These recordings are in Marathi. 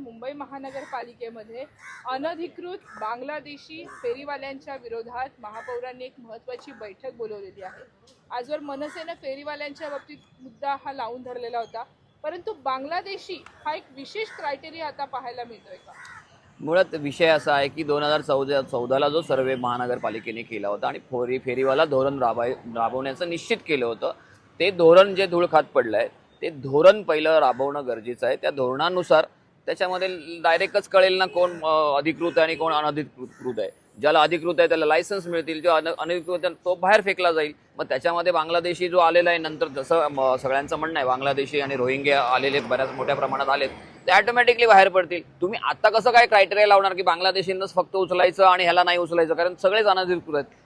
मुंबई महानगरपालिकेमध्ये अनधिकृत बांगलादेशी फेरीवाल्यांच्या विरोधात महापौरांनी एक महत्त्वाची बैठक बोलवलेली आहे। आजवर मनसेने फेरीवाल्यांच्या बाबतीत मुद्दा हा लावून धरलेला होता, परंतु बांगलादेशी हा एक विशेष क्रायटेरिया आता पाहायला मिळतोय का? मुळात विषय असा आहे की 2014ला जो सर्वे महानगरपालिकेने केला होता आणि फेरीवाला धोरण राबवण्याचं निश्चित केलं होतं, ते धोरण जे धूळ खात पडलं आहे ते धोरण पहिलं राबवणं गरजेचं आहे। त्या धोरणानुसार त्याच्यामध्ये डायरेक्टच कळेल ना कोण अधिकृत आहे आणि कोण अनधिकृत आहे। ज्याला अधिकृत आहे त्याला लायसन्स मिळतील, जो अनधिकृत आहे तो बाहेर फेकला जाईल। मग त्याच्यामध्ये बांगलादेशी जो आलेला आहे, नंतर जसं सगळ्यांचं म्हणणं आहे बांगलादेशी आणि रोहिंग्या आलेले बऱ्याच मोठ्या प्रमाणात आलेत, ते ऑटोमॅटिकली बाहेर पडतील। तुम्ही आता कसं काय क्रायटेरिया लावणार की बांगलादेशींनाच फक्त उचलायचं आणि ह्याला नाही उचलायचं, कारण सगळेच अनधिकृत आहेत,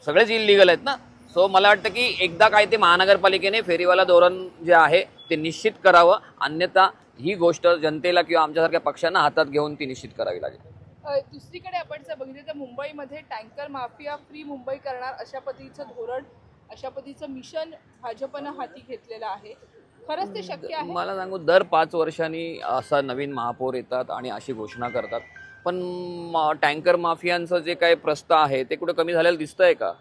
सगळेच इलिगल आहेत ना। सो मला वाटतं की एकदा काय ते महानगरपालिकेने फेरीवाला धोरण जे आहे ते निश्चित करावं, अन्यथा ही गोष्ट जनतेला किंवा आमच्यासारख्या पक्षांना हातात घेऊन ती निश्चित करावी लागेल। दुसरीकडे आपण जर बघितलं तर मुंबईमध्ये टँकर माफिया फ्री मुंबई करणार अशा पद्धतीचं धोरण, अशा पद्धतीचं मिशन भाजपनं हाती घेतलेलं आहे। खरंच ते शक्य आहे? मला सांगू, दर 5 वर्षांनी असा नवीन महापौर येतात आणि अशी घोषणा करतात, पण टँकर माफियांचं जे काही प्रस्ताव आहे ते कुठे कमी झालेलं दिसतंय का?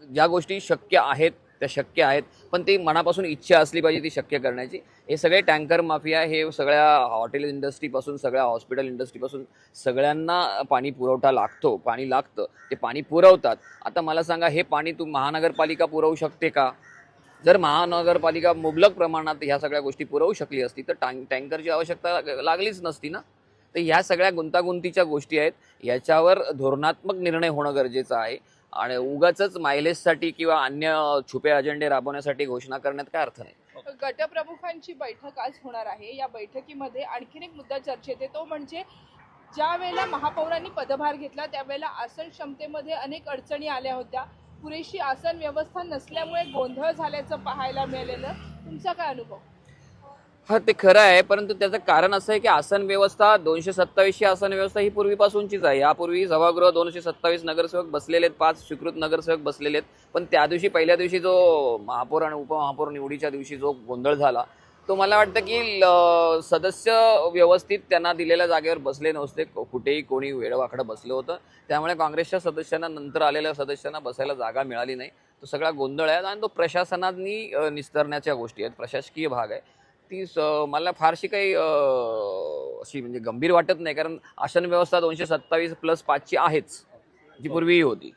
ज्या गोष्टी शक्य आहेत त्या शक्य आहेत, पण ती मनापासून इच्छा असली पाहिजे ती शक्य करण्याची। हे सगळे टँकर माफिया हे सगळ्या हॉटेल इंडस्ट्रीपासून सगळ्या हॉस्पिटल इंडस्ट्रीपासून सगळ्यांना पाणी पुरवठा लागतो, पाणी लागतं, ते पाणी पुरवतात। आता मला सांगा, हे पाणी महानगरपालिका पुरवू शकते का? जर महानगरपालिका मुबलक प्रमाणात ह्या सगळ्या गोष्टी पुरवू शकली असती तर टँकरची आवश्यकता लागलीच नसती ना। तर ह्या सगळ्या गुंतागुंतीच्या गोष्टी आहेत, याच्यावर धोरणात्मक निर्णय होणं गरजेचं आहे आणि उगाचच मायलेजसाठी किंवा अन्य छुपे अजेंडे राबवण्यासाठी घोषणा करण्यात काय अर्थ नाही। गटप्रमुखांची बैठक आज होणार आहे। या बैठकीमध्ये आणखीन एक मुद्दा चर्चेत येतो, म्हणजे ज्या वेळेला महापौरांनी पदभार घेतला त्यावेळेला आसन क्षमतेमध्ये अनेक अडचणी आल्या होत्या, पुरेशी आसन व्यवस्था नसल्यामुळे गोंधळ झाल्याचं पाहायला मिळालेलं। तुमचा काय अनुभव? हा, ते खरं आहे, परंतु त्याचं कारण असं आहे की आसन व्यवस्था 227ची आसन व्यवस्था ही पूर्वीपासूनचीच आहे। यापूर्वी सभागृह 227 नगरसेवक बसलेले आहेत, 5 स्वीकृत नगरसेवक बसलेले आहेत, पण त्या दिवशी पहिल्या दिवशी जो महापौर आणि उपमहापौर निवडीच्या दिवशी जो गोंधळ झाला तो मला वाटतं की सदस्य व्यवस्थित त्यांना दिलेल्या जागेवर बसले नव्हते, कुठेही कोणी वेडवाकडं बसलं होतं, त्यामुळे काँग्रेसच्या सदस्यांना, नंतर आलेल्या सदस्यांना बसायला जागा मिळाली नाही। तो सगळा गोंधळ आहे आणि तो प्रशासनाने निस्तरण्याच्या गोष्टी आहेत, प्रशासकीय भाग आहे। ती मला फारशी काही अशी म्हणजे गंभीर वाटत नाही, कारण आसन व्यवस्था 227+5ची आहेच, जी पूर्वीही होती।